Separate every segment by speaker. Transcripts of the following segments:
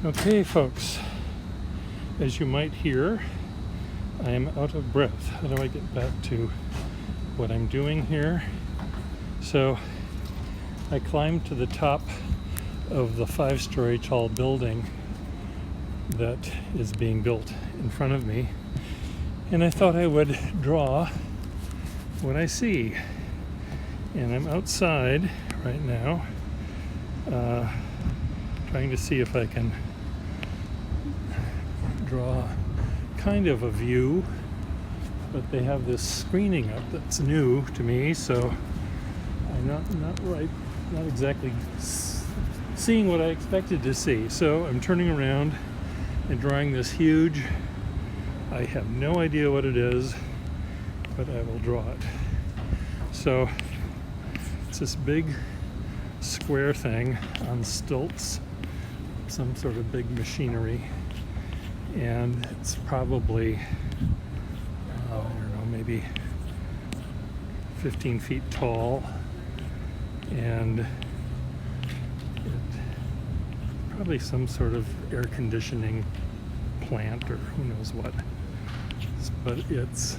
Speaker 1: Okay, folks, as you might hear, I am out of breath. How do I get back to what I'm doing here? So I climbed to the top of the 5-story tall building that is being built in front of me, and I thought I would draw what I see. And I'm outside right now, trying to see if I can draw kind of a view, but they have this screening up that's new to me, so I'm not exactly seeing what I expected to see. So I'm turning around and drawing this huge, I have no idea what it is, but I will draw it. So it's this big square thing on stilts, some sort of big machinery, and it's probably, I don't know, maybe 15 feet tall, and it probably some sort of air conditioning plant or who knows what. But it's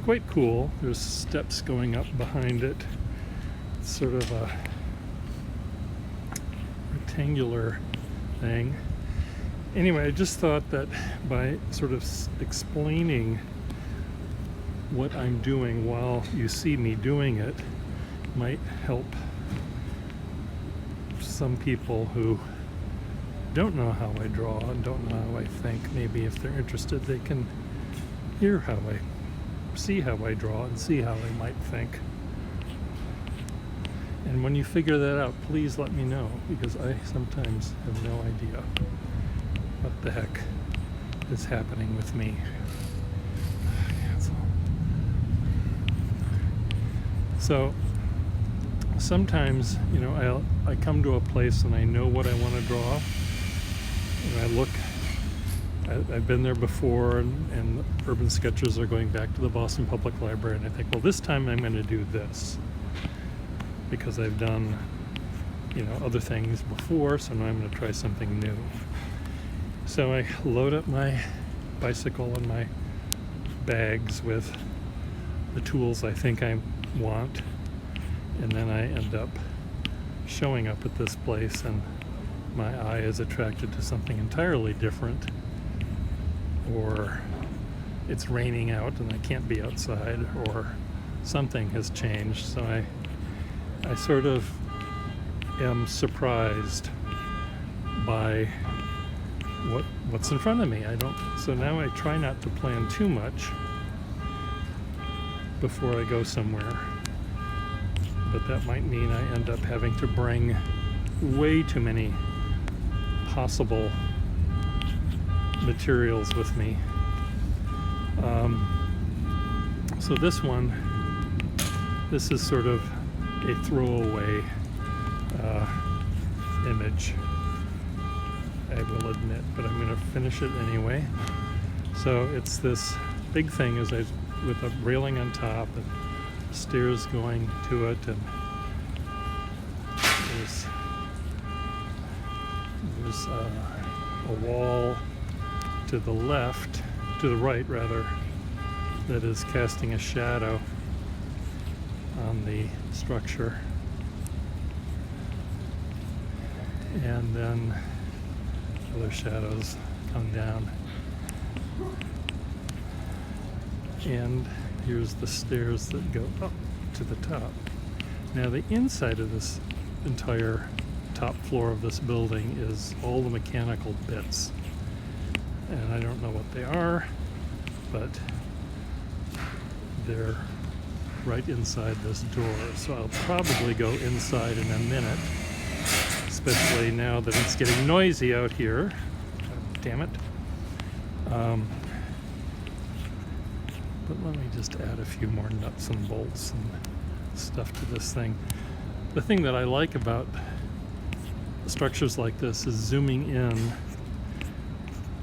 Speaker 1: quite cool. There's steps going up behind it. It's sort of a rectangular thing. Anyway, I just thought that by sort of explaining what I'm doing while you see me doing it might help some people who don't know how I draw and don't know how I think. Maybe if they're interested, they can see how I draw and see how I might think. And when you figure that out, please let me know, because I sometimes have no idea what the heck is happening with me. So sometimes, I come to a place and I know what I want to draw, and I've been there before, and Urban Sketchers are going back to the Boston Public Library, and I think, well, this time I'm going to do this, because I've done, other things before, so now I'm going to try something new. So I load up my bicycle and my bags with the tools I think I want, and then I end up showing up at this place, and my eye is attracted to something entirely different, or it's raining out and I can't be outside, or something has changed. So I sort of am surprised by what's in front of me. So now I try not to plan too much before I go somewhere, but that might mean I end up having to bring way too many possible materials with me. So this is sort of a throwaway image, I will admit, but I'm going to finish it anyway. So it's this big thing with a railing on top and stairs going to it, and there's a wall to the right rather, that is casting a shadow on the structure, and then other shadows come down, and here's the stairs that go up to the top. Now the inside of this entire top floor of this building is all the mechanical bits, and I don't know what they are, but they're right inside this door, so I'll probably go inside in a minute, especially now that it's getting noisy out here. Damn it. But let me just add a few more nuts and bolts and stuff to this thing. The thing that I like about structures like this is zooming in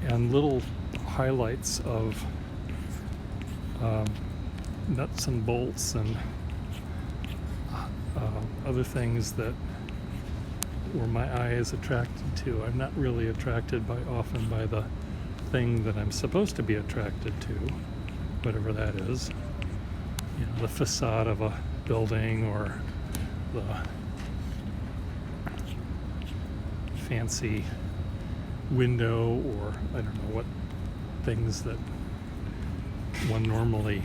Speaker 1: and little highlights of nuts and bolts and other things that or my eye is attracted to. I'm not really attracted often by the thing that I'm supposed to be attracted to, whatever that is. You know, the facade of a building or the fancy window, or I don't know what things that one normally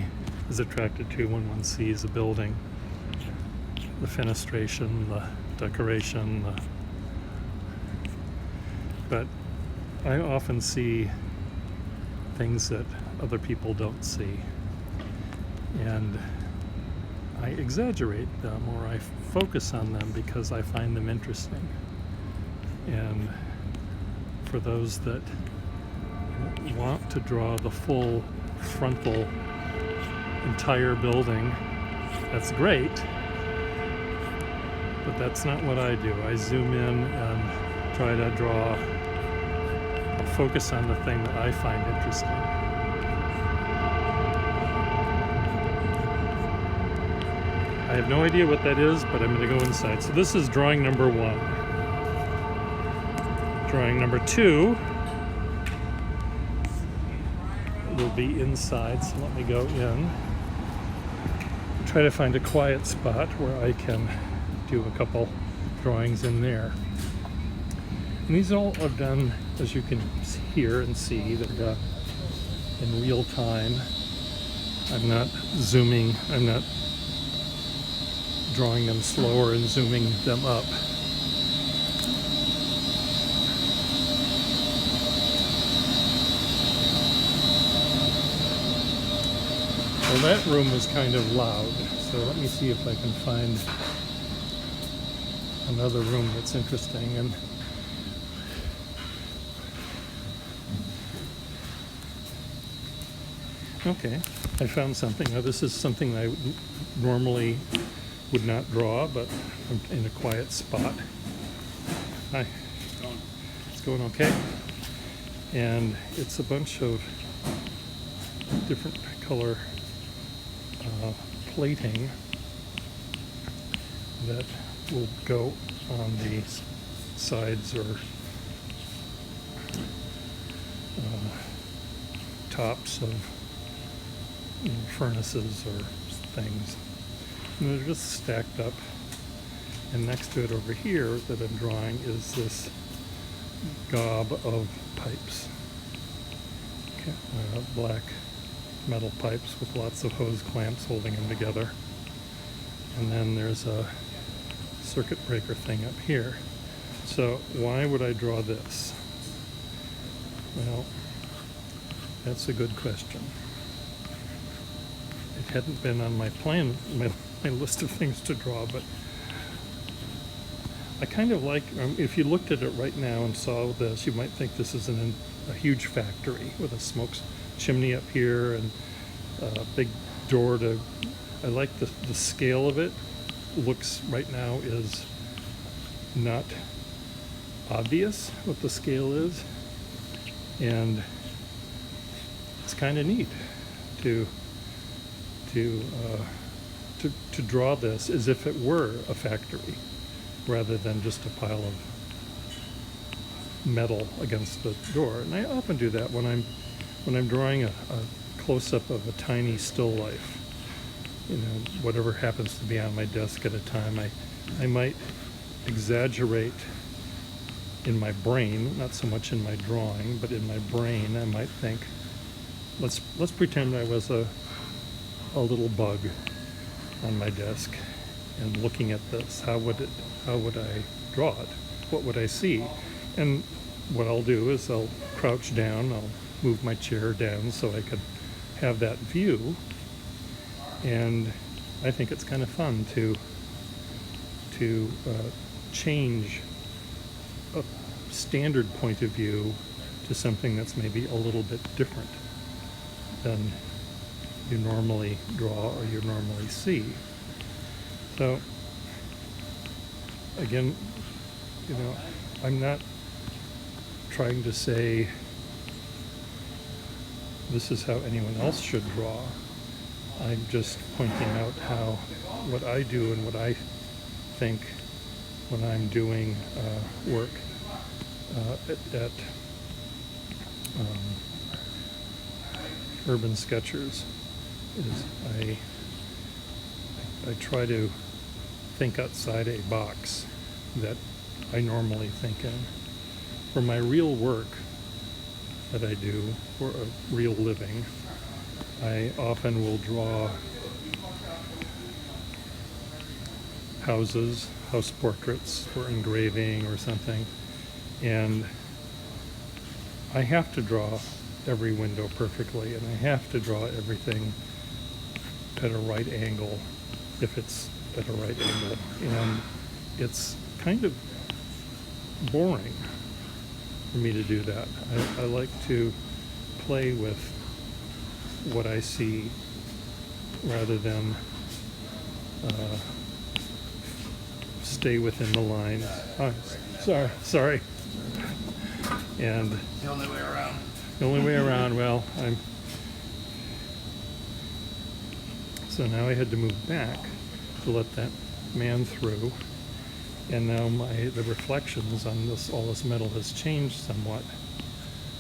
Speaker 1: is attracted to when one sees a building. The fenestration, the decoration, but I often see things that other people don't see, and I exaggerate them or I focus on them because I find them interesting. And for those that want to draw the full frontal entire building, that's great, but that's not what I do. I zoom in and try to draw a focus on the thing that I find interesting. I have no idea what that is, but I'm going to go inside. So this is drawing number 1. Drawing number 2 will be inside, so let me go in. Try to find a quiet spot where I can do a couple drawings in there. And these all are done, as you can hear and see, they're done in real time. I'm not zooming, I'm not drawing them slower and zooming them up. Well, that room is kind of loud, so let me see if I can find another room that's interesting. And okay, I found something. Now this is something I normally would not draw, but I'm in a quiet spot. Hi. It's going okay. And it's a bunch of different color plating that will go on the sides or tops of furnaces or things. And they're just stacked up. And next to it over here that I'm drawing is this gob of pipes. Black metal pipes with lots of hose clamps holding them together. And then there's a circuit breaker thing up here. So why would I draw this? Well, that's a good question. It hadn't been on my plan, my list of things to draw, but I kind of like, if you looked at it right now and saw this, you might think this is a huge factory with a smoke chimney up here and a big door to, I like the scale of it. Looks right now is not obvious what the scale is, and it's kind of neat to draw this as if it were a factory rather than just a pile of metal against the door. And I often do that when I'm drawing a close-up of a tiny still life. You know, whatever happens to be on my desk at a time, I might exaggerate in my brain, not so much in my drawing, but in my brain I might think, let's pretend I was a little bug on my desk and looking at this. How would I draw it? What would I see? And what I'll do is I'll crouch down, I'll move my chair down so I could have that view. And I think it's kind of fun to change a standard point of view to something that's maybe a little bit different than you normally draw or you normally see. So again, you know, I'm not trying to say this is how anyone else should draw. I'm just pointing out what I do and what I think when I'm doing work at Urban Sketchers is I try to think outside a box that I normally think in. For my real work that I do for a real living, I often will draw houses, house portraits for engraving or something, and I have to draw every window perfectly, and I have to draw everything at a right angle if it's at a right angle, and it's kind of boring for me to do that. I like to play with what I see rather than stay within the lines. Oh, sorry. And
Speaker 2: The only way around.
Speaker 1: the only way around, well, so now I had to move back to let that man through, and now the reflections on all this metal has changed somewhat,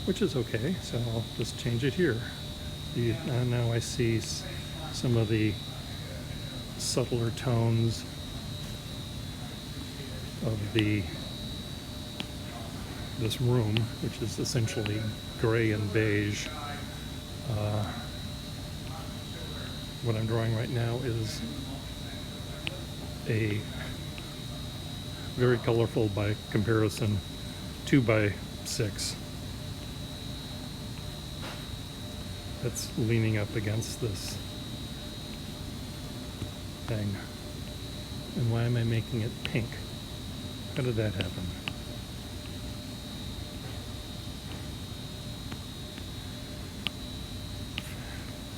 Speaker 1: which is okay, so I'll just change it here. Now I see some of the subtler tones of this room, which is essentially gray and beige. What I'm drawing right now is a very colorful, by comparison, 2x6 that's leaning up against this thing. And why am I making it pink? How did that happen?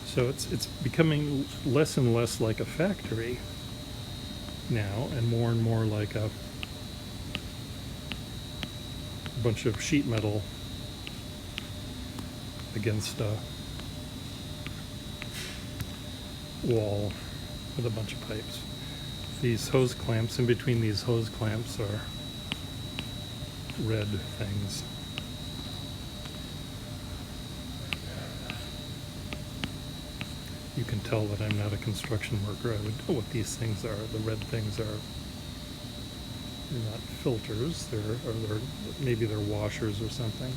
Speaker 1: So it's becoming less and less like a factory now, and more like a bunch of sheet metal against a wall with a bunch of pipes. These hose clamps, in between these hose clamps are red things. You can tell that I'm not a construction worker. I would know what these things are. The red things are not filters. Maybe they're washers or something.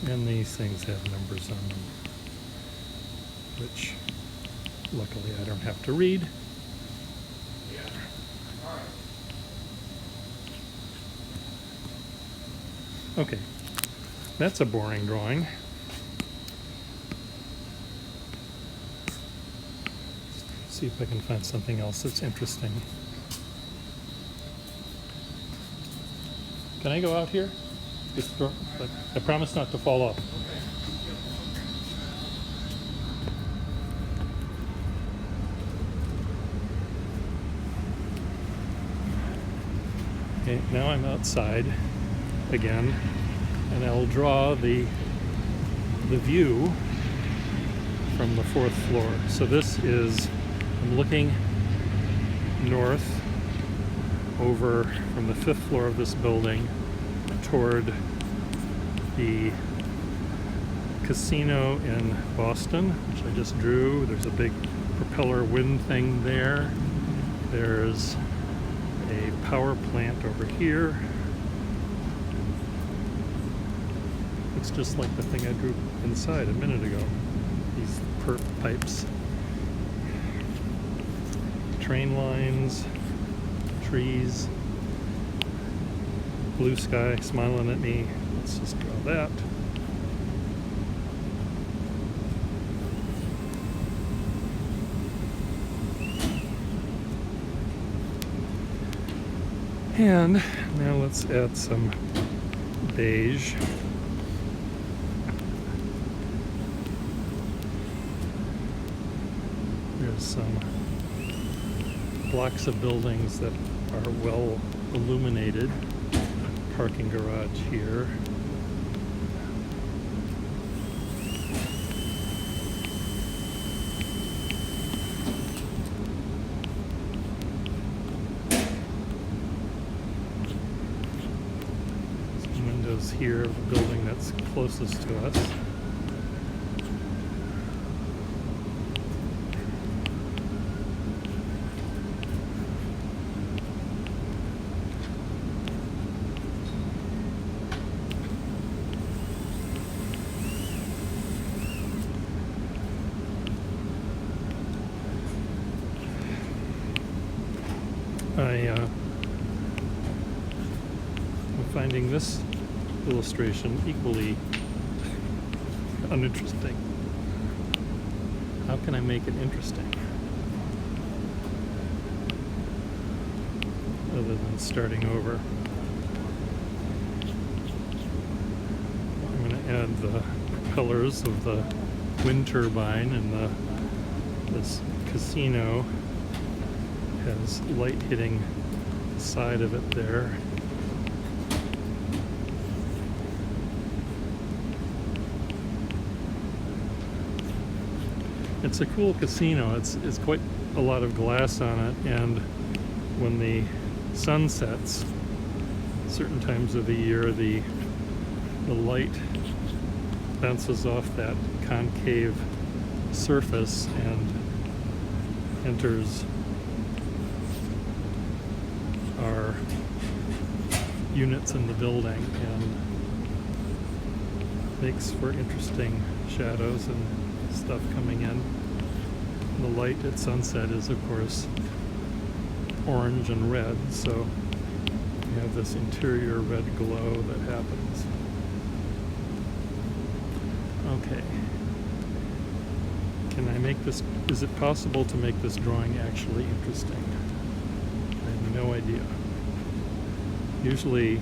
Speaker 1: And these things have numbers on them, which luckily I don't have to read. Okay, that's a boring drawing. See if I can find something else that's interesting. Can I go out here? I promise not to fall off. Okay, now I'm outside again, and I'll draw the view from the 4th floor. So this is, I'm looking north over from the 5th floor of this building toward the casino in Boston, which I just drew. There's a big propeller wind thing there. There's a power plant over here. Looks just like the thing I drew inside a minute ago. These perp pipes. Train lines, trees, blue sky smiling at me. Let's just draw that. And now let's add some beige. There's some blocks of buildings that are well illuminated. Parking garage here. is here, the building that's closest to us. I'm finding this illustration equally uninteresting. How can I make it interesting? Other than starting over. I'm going to add the propellers of the wind turbine, and this casino has light hitting the side of it there. It's a cool casino. It's quite a lot of glass on it, and when the sun sets, certain times of the year, the light bounces off that concave surface and enters our units in the building and makes for interesting shadows and stuff coming in. The light at sunset is, of course, orange and red, so you have this interior red glow that happens. Okay. Can I make this, is it possible to make this drawing actually interesting? I have no idea. Usually,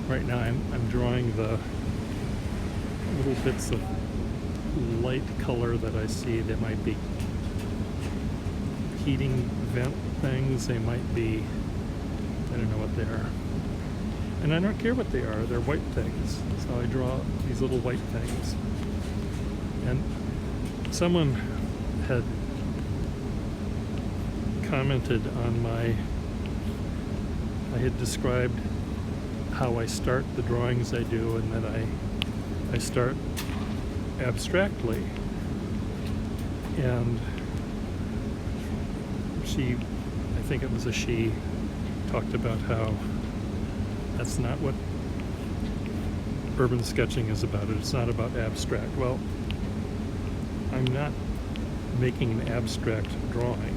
Speaker 1: right now I'm drawing the little bits of light color that I see. They might be heating vent things, they might be, I don't know what they are. And I don't care what they are, they're white things. So I draw these little white things. And someone had commented on I had described how I start the drawings I do, and that I start abstractly. And she, I think it was a she, talked about how that's not what urban sketching is about. It's not about abstract. Well, I'm not making an abstract drawing.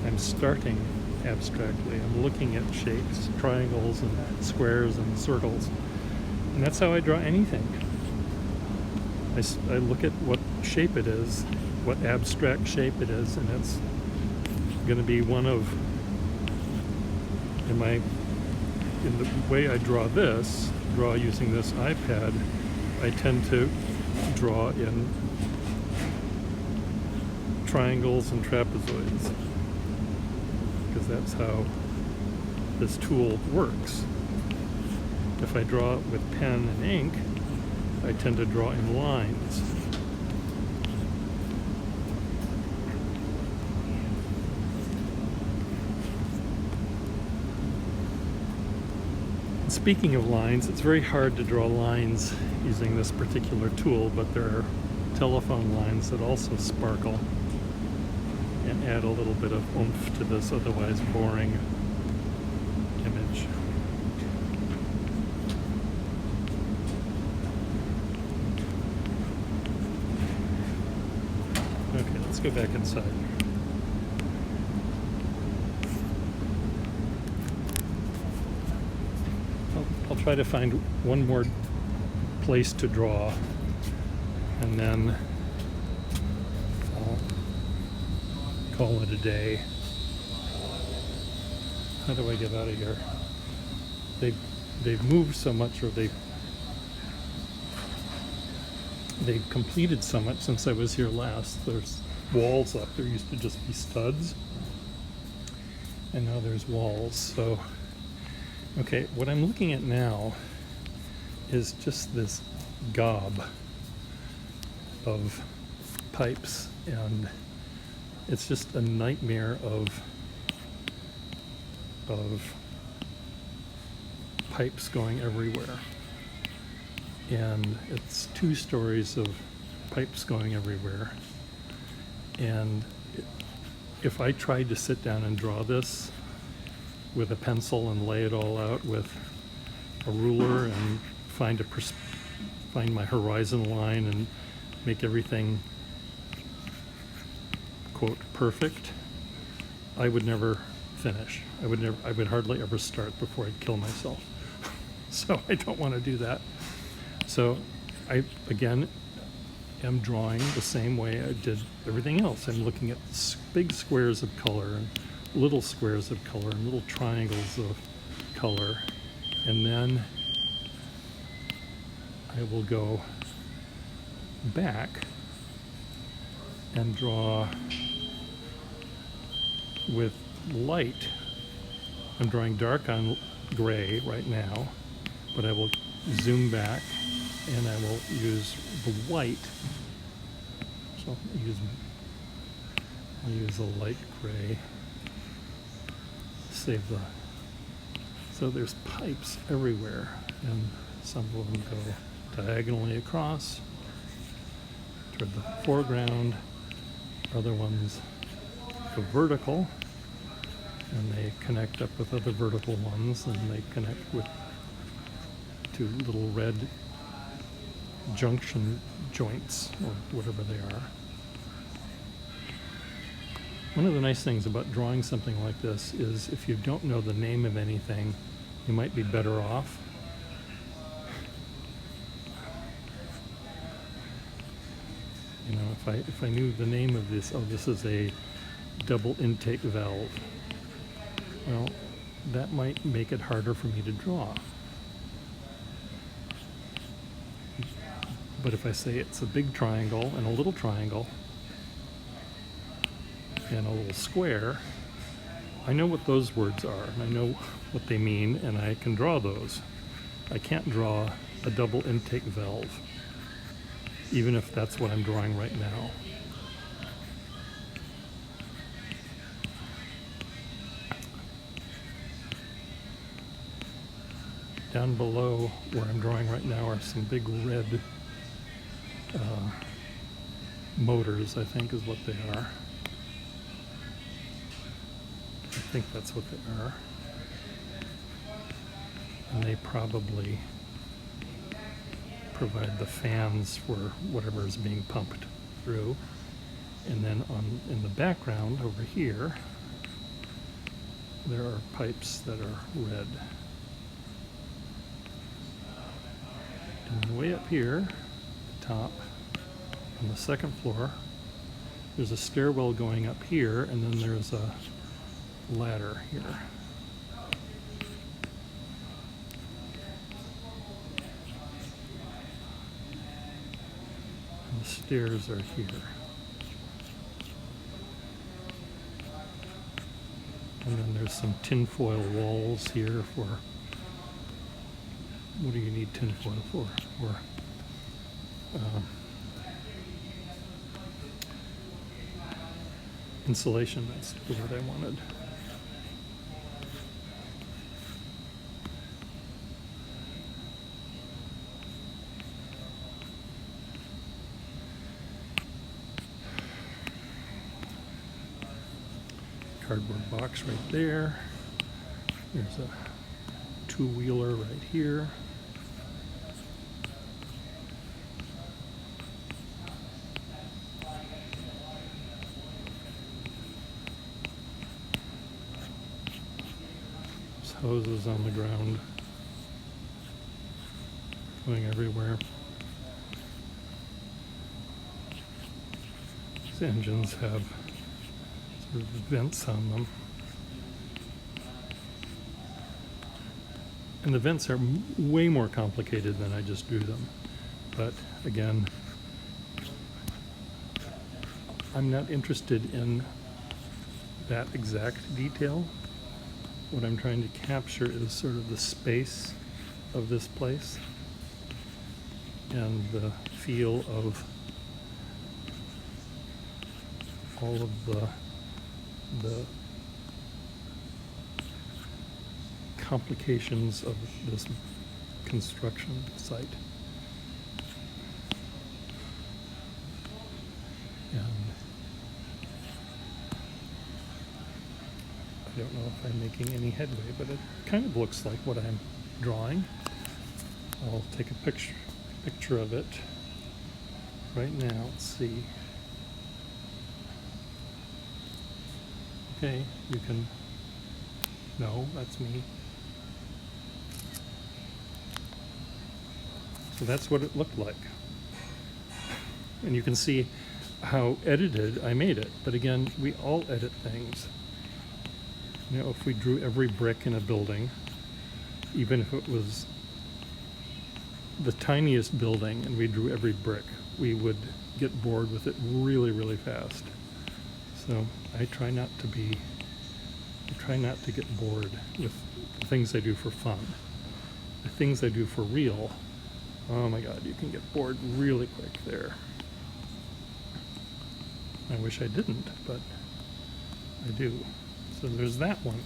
Speaker 1: I'm starting abstractly. I'm looking at shapes, triangles and squares and circles. And that's how I draw anything. I look at what shape it is, what abstract shape it is, and it's going to be one of, in the way I draw using this iPad, I tend to draw in triangles and trapezoids, because that's how this tool works. If I draw with pen and ink, I tend to draw in lines. Speaking of lines, it's very hard to draw lines using this particular tool, but there are telephone lines that also sparkle and add a little bit of oomph to this otherwise boring image. Okay, let's go back inside. I'll try to find one more place to draw, and then I'll call it a day. How do I get out of here? They've moved so much, or they've completed so much since I was here last. There's walls up. There used to just be studs, and now there's walls. So okay, what I'm looking at now is just this gob of pipes, and it's just a nightmare of pipes going everywhere. and it's 2 stories of pipes going everywhere. And if I tried to sit down and draw this with a pencil and lay it all out with a ruler and find my horizon line and make everything quote perfect, I would never finish. I would hardly ever start before I'd kill myself. So I don't want to do that. So I again am drawing the same way I did everything else. I'm looking at big squares of color and little squares of color and little triangles of color, and then I will go back and draw with light. I'm drawing dark on gray right now, but I will zoom back and I will use the white. So I'll use a light gray. Save the. So there's pipes everywhere, and some of them go diagonally across toward the foreground. Other ones go vertical, and they connect up with other vertical ones, and they connect with 2 little red junction joints, or whatever they are. One of the nice things about drawing something like this is if you don't know the name of anything, you might be better off. You know, if I knew the name of this, oh, this is a double intake valve. Well, that might make it harder for me to draw. But if I say it's a big triangle and a little triangle and a little square, I know what those words are, and I know what they mean, and I can draw those. I can't draw a double intake valve, even if that's what I'm drawing right now. Down below where I'm drawing right now are some big red motors, I think is what they are. I think that's what they are. And they probably provide the fans for whatever is being pumped through. And then in the background over here, there are pipes that are red. And way up here, the top, on the 2nd floor, there's a stairwell going up here, and then there's a ladder here. And the stairs are here. And then there's some tinfoil walls here for, what do you need tinfoil for? Insulation, that's the word I wanted. Cardboard box right there. There's a 2-wheeler right here. There's hoses on the ground going everywhere. These engines have sort of vents on them. And the vents are way more complicated than I just drew them. But again, I'm not interested in that exact detail. What I'm trying to capture is sort of the space of this place and the feel of all of the complications of this construction site. And I don't know if I'm making any headway, but it kind of looks like what I'm drawing. I'll take a picture of it right now. Let's see. Okay, you can, no, that's me. So that's what it looked like. And you can see how edited I made it. But again, we all edit things. You know, if we drew every brick in a building, even if it was the tiniest building and we drew every brick, we would get bored with it really, really fast. So I try not to get bored with the things I do for fun. The things I do for real, oh my God, you can get bored really quick there. I wish I didn't, but I do. So there's that one.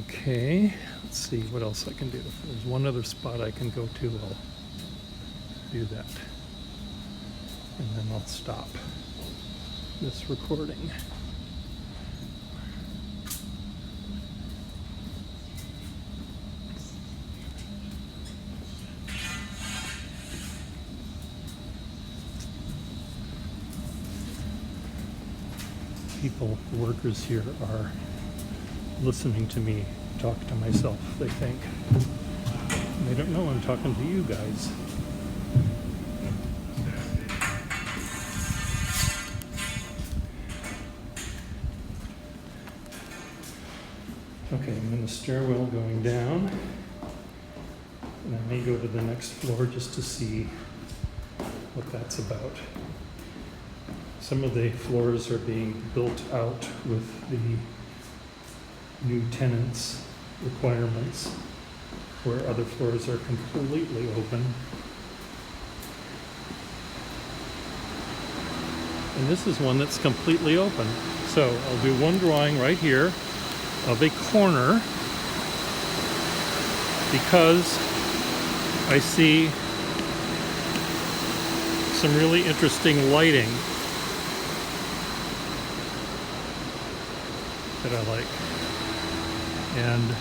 Speaker 1: Okay, let's see what else I can do. If there's one other spot I can go to, I'll do that. And then I'll stop this recording. People, workers here are listening to me talk to myself, they think. They don't know I'm talking to you guys. Okay, I'm in the stairwell going down, and I may go to the next floor just to see what that's about. Some of the floors are being built out with the new tenants' requirements, where other floors are completely open. And this is one that's completely open. So I'll do one drawing right here of a corner because I see some really interesting lighting that I like. And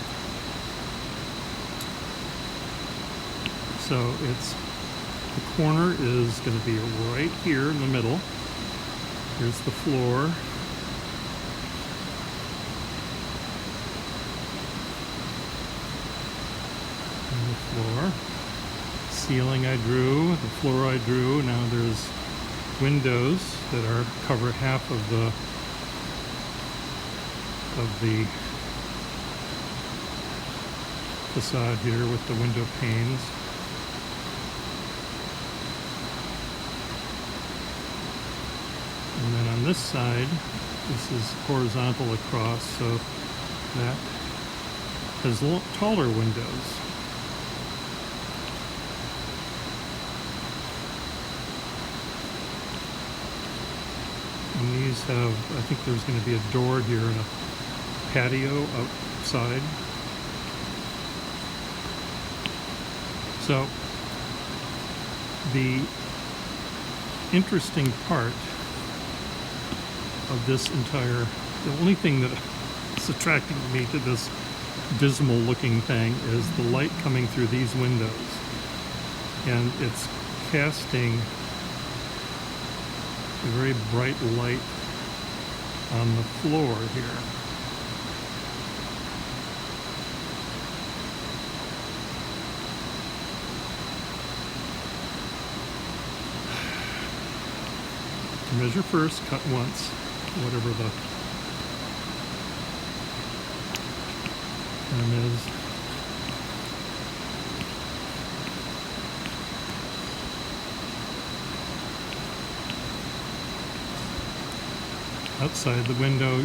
Speaker 1: so the corner is going to be right here in the middle. Here's the floor. And the floor. Ceiling I drew, the floor I drew. Now there's windows that are cover half of the facade here with the window panes. And then on this side, this is horizontal across, so that has taller windows. And these have, I think there's going to be a door here and a patio outside. So the interesting part of this entire, the only thing that is attracting me to this dismal looking thing is the light coming through these windows. And it's casting a very bright light on the floor here. Measure first, cut once, whatever the term is. Outside the window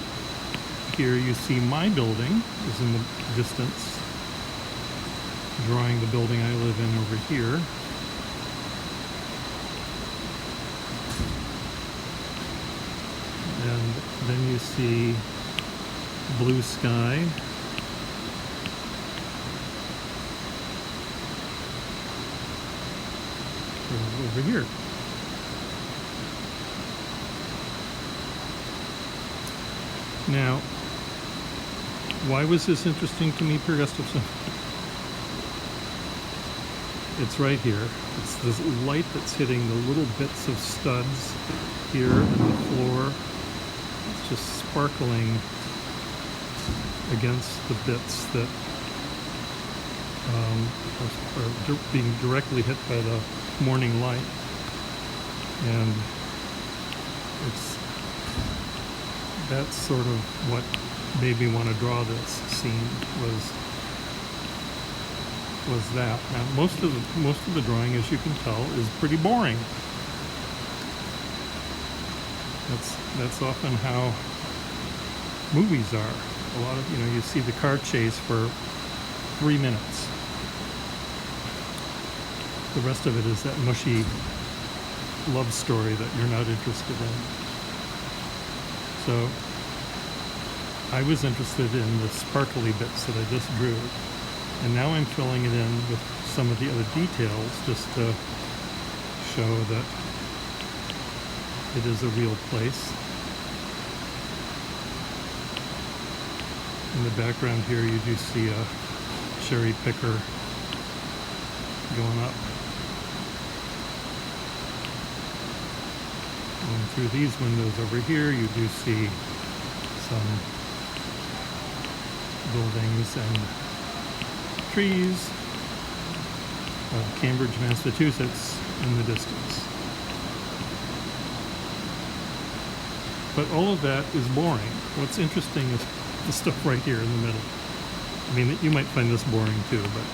Speaker 1: here you see my building is in the distance, drawing the building I live in over here. And then you see blue sky. Over here. Now, why was this interesting to me, Per Gustafson? It's right here. It's this light that's hitting the little bits of studs here in the floor. It's just sparkling against the bits that are being directly hit by the morning light. And that's sort of what made me want to draw this scene was that. Now most of the drawing, as you can tell, is pretty boring. That's often how movies are. A lot of, you see the car chase for 3 minutes. The rest of it is that mushy love story that you're not interested in. So I was interested in the sparkly bits that I just drew, and now I'm filling it in with some of the other details just to show that it is a real place. In the background here you do see a cherry picker going up. And through these windows over here you do see some buildings and trees. Cambridge, Massachusetts in the distance. But all of that is boring. What's interesting is the stuff right here in the middle. I mean, you might find this boring too, but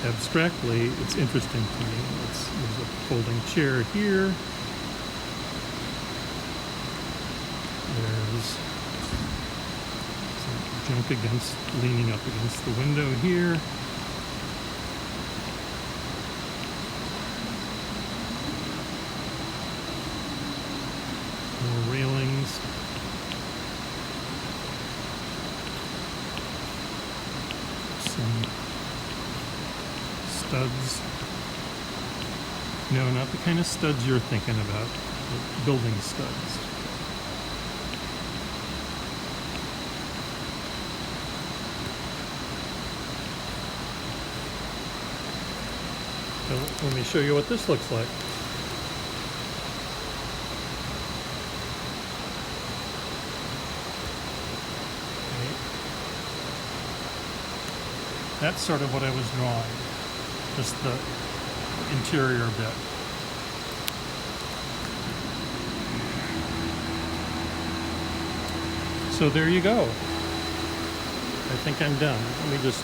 Speaker 1: abstractly it's interesting to me. There's a folding chair here. There's some junk leaning up against the window here. More railings. Some studs. No, not the kind of studs you're thinking about. Building studs. So let me show you what this looks like. That's sort of what I was drawing, just the interior bit. So there you go. I think I'm done. Let me just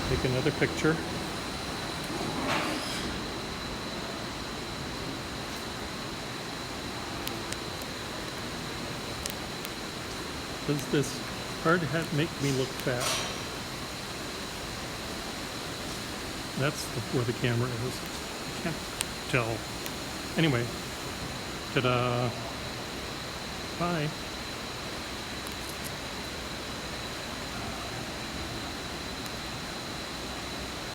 Speaker 1: take another picture. Does this hard hat make me look fat? That's where the camera is. Can't tell. Anyway, ta-da. Bye.